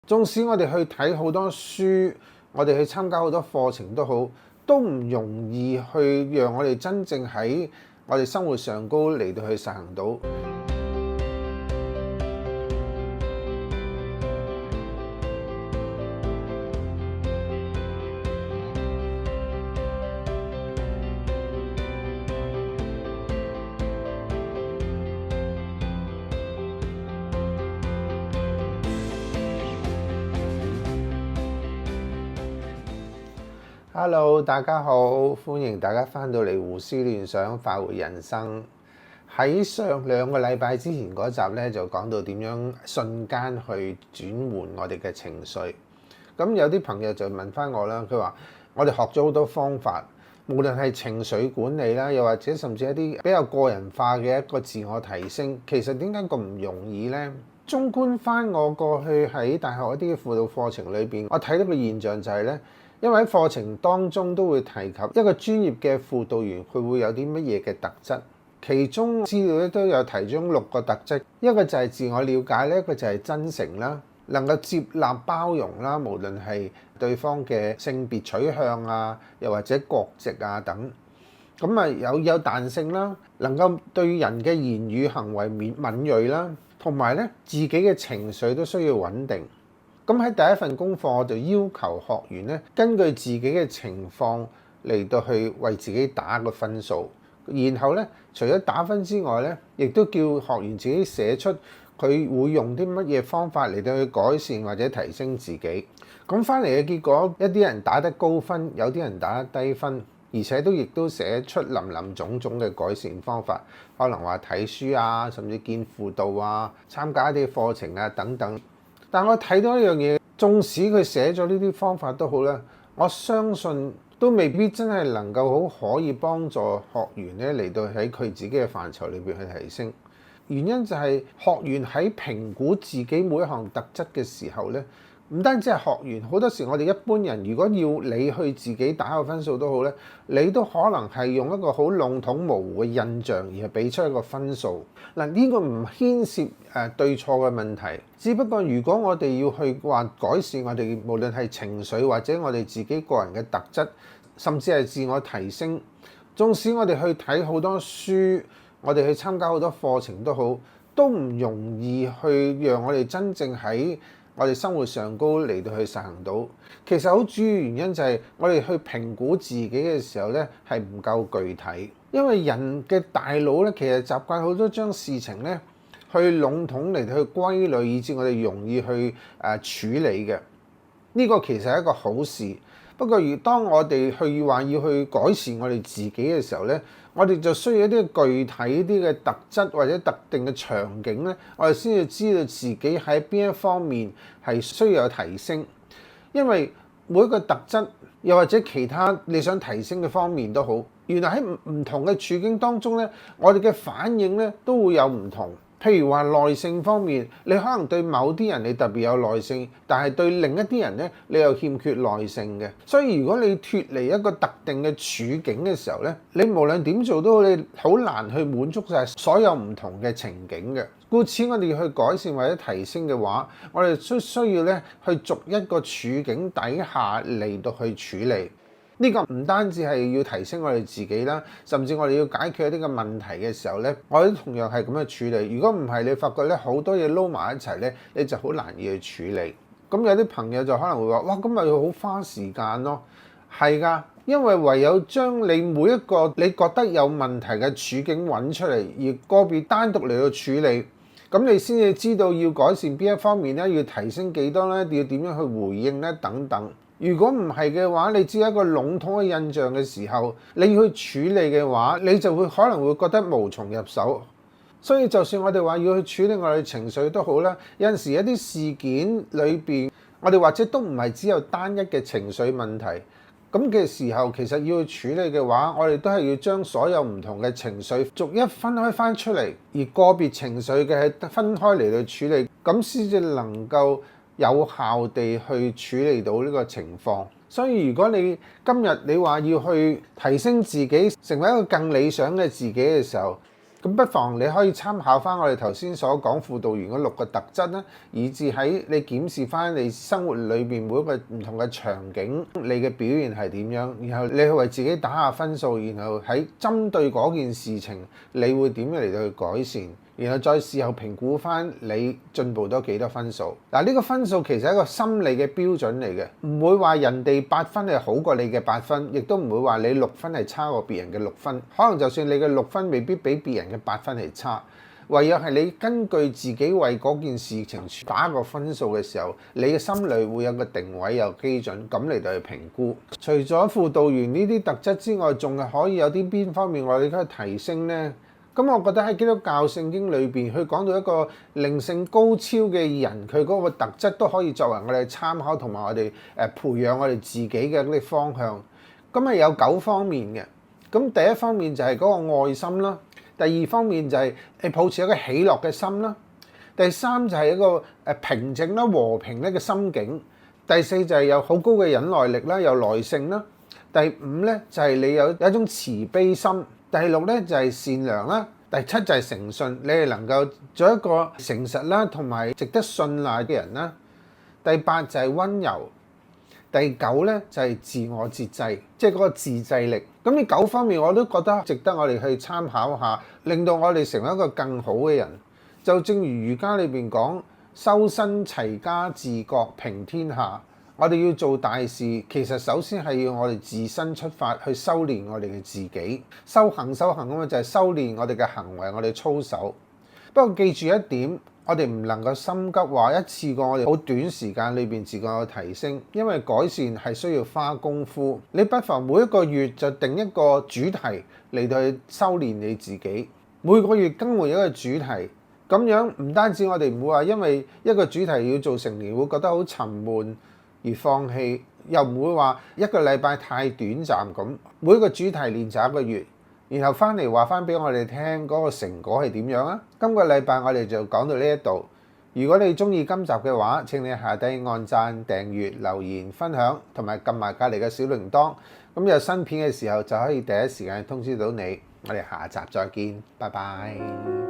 縱使我哋去睇好多書，我哋去參加好多課程都好，都唔容易去讓我哋真正喺我哋生活上高嚟到去實行到。Hello， 大家好，歡迎大家翻到嚟胡思亂想，快活人生。喺上兩個禮拜之前嗰集咧，就講到點樣瞬間去轉換我哋嘅情緒。咁有啲朋友就問翻我啦，佢話我哋學咗好多方法，無論係情緒管理啦，又或者甚至一啲比較個人化嘅一個自我提升，其實點解咁唔容易呢？綜觀翻我過去喺大學一啲嘅輔導課程裏邊，我睇到個現象就係咧。因為喺課程當中都會提及一個專業嘅輔導員，佢會有啲乜嘢嘅特質，其中資料咧都有提中6個特質，一個就係自我了解咧，一個就係真誠啦，能夠接納包容啦，無論係對方嘅性別取向啊，又或者國籍啊等，咁啊有彈性啦，能夠對人嘅言語行為敏鋭啦，同埋咧自己嘅情緒都需要穩定。咁喺第一份功課，我就要求學員咧，根據自己嘅情況嚟到去為自己打個分數。然後咧，除咗打分之外咧，亦都叫學員自己寫出佢會用啲乜嘢方法嚟到去改善或者提升自己。咁翻嚟嘅結果，一啲人打得高分，有啲人打得低分，而且亦都寫出林林總總嘅改善方法，可能話睇書啊，甚至見輔導啊，參加一啲課程啊等等。但我睇到一樣嘢，縱使佢寫咗呢啲方法都好啦，我相信都未必真係能夠好可以幫助學員咧嚟到喺佢自己嘅範疇裏邊去提升。原因就係學員喺評估自己每一項特質嘅時候咧，唔單止係學員，好多時我哋一般人如果要你去自己打個分數都好咧，你都可能係用一個好籠統模糊嘅印象而係俾出一個分數。嗱，呢個唔牽涉對錯嘅問題，只不過如果我哋要去話改善我哋無論係情緒或者我哋自己個人嘅特質，甚至係自我提升，縱使我哋去睇好多書，我哋去參加好多課程都好，都唔容易去讓我哋真正喺我哋生活上高嚟到去實行到。其實好主要原因就係我哋去評估自己嘅時候咧，係唔夠具體。因為人嘅大腦咧，其實習慣好多將事情咧去籠統嚟到去歸類，以至我哋容易去處理嘅。呢個其實係一個好事。不過當我哋去話要去改善我哋自己嘅時候咧，我哋就需要一啲具體啲嘅特質或者特定嘅場景咧，我哋先至知道自己喺邊一方面係需要有提升。因為每一個特質又或者其他你想提升嘅方面都好，原來喺唔同嘅處境當中咧，我哋嘅反應咧都會有唔同。譬如話耐性方面，你可能對某啲人你特別有耐性，但係對另一啲人咧你又欠缺耐性嘅。所以如果你脫離一個特定嘅處境嘅時候咧，你無論點做都好，你好難去滿足晒所有唔同嘅情景嘅。故此我哋要去改善或者提升嘅話，我哋需要咧去逐一個處境底下嚟到去處理。呢個唔單止係要提升我哋自己啦，甚至我哋要解決一啲嘅問題嘅時候咧，我哋同樣係咁樣處理。如果唔係，你發覺咧好多嘢撈埋一齊咧，你就好難以去處理。咁有啲朋友就可能會話：哇，咁咪要好花時間咯。係㗎，因為唯有將你每一個你覺得有問題嘅處境揾出嚟，而個別單獨嚟到處理，咁你先至知道要改善邊一方面咧，要提升幾多咧，要點樣去回應咧，等等。如果唔係嘅話，你只有一個籠統嘅印象嘅時候，你要去處理嘅話，你就會可能會覺得無從入手。所以就算我哋話要去處理我哋情緒都好啦，有陣時一啲事件裏邊，我哋或者都唔係只有單一嘅情緒問題。咁嘅時候，其實要去處理嘅話，我哋都係要將所有唔同嘅情緒逐一分開翻出嚟，而個別情緒嘅係分開嚟到處理，咁先至能夠有效地去處理到呢個情況。所以如果你今日你話要去提升自己，成為一個更理想嘅自己嘅時候，咁不妨你可以參考翻我哋頭先所講輔導員嗰6個特質啦，以至喺你檢視翻你生活裏邊每一個唔同嘅場景，你嘅表現係點樣，然後你去為自己打下分數，然後喺針對嗰件事情，你會點樣嚟到去改善，然後再事後評估翻你進步咗幾多分數。嗱，呢個分數其實係一個心理嘅標準嚟嘅，唔會話人哋8分係好過你嘅8分，亦都唔會話你6分係差過別人嘅6分。可能就算你嘅6分未必比別人嘅8分係差，唯有係你根據自己為嗰件事情打個分數嘅時候，你嘅心裏會有個定位有基準，咁嚟到去評估。除咗輔導員呢啲特質之外，仲係可以有啲邊方面我哋可以提升呢？咁我覺得喺基督教聖經裏邊，佢講到一個靈性高超嘅人，佢嗰個特質都可以作為我哋參考，同埋我哋培養我哋自己嘅嗰啲方向。咁係有9方面嘅。咁第一方面就係嗰個愛心啦，第二方面就係你抱持一個喜樂嘅心啦，第三就係一個平靜啦、和平咧嘅心境，第四就係有好高嘅忍耐力啦、有耐性啦，第五咧就係你有一種慈悲心。第6咧就係善良啦，第7就係誠信，你係能夠做一個誠實啦同埋值得信賴嘅人啦。第8就係溫柔，第9咧就係自我節制，即係嗰個自制力。咁呢9方面我都覺得值得我哋去參考下，令到我哋成為一個更好嘅人。就正如儒家裏邊講，修身齊家治國平天下。我哋要做大事，其實首先係要我哋自身出發去修練我哋嘅自己，修行咁啊，就係修練我哋嘅行為，我哋操守。不過記住一點，我哋唔能夠心急話一次過我哋好短時間裏邊自我有提升，因為改善係需要花功夫。你不妨每一個月就定一個主題嚟到去修練你自己，每個月更換一個主題，咁樣唔單止我哋唔會話因為一個主題要做成年會覺得好沉悶而放棄，又唔會話一個禮拜太短暫咁。每個主題練習1個月，然後翻嚟話翻俾我哋聽嗰個成果係點樣啊？今個禮拜我哋就講到呢一度。如果你中意今集嘅話，請你下低按讚、訂閱、留言、分享，同埋撳埋隔離嘅小鈴鐺，咁有新片嘅時候就可以第一時間通知到你。我哋下集再見，拜拜。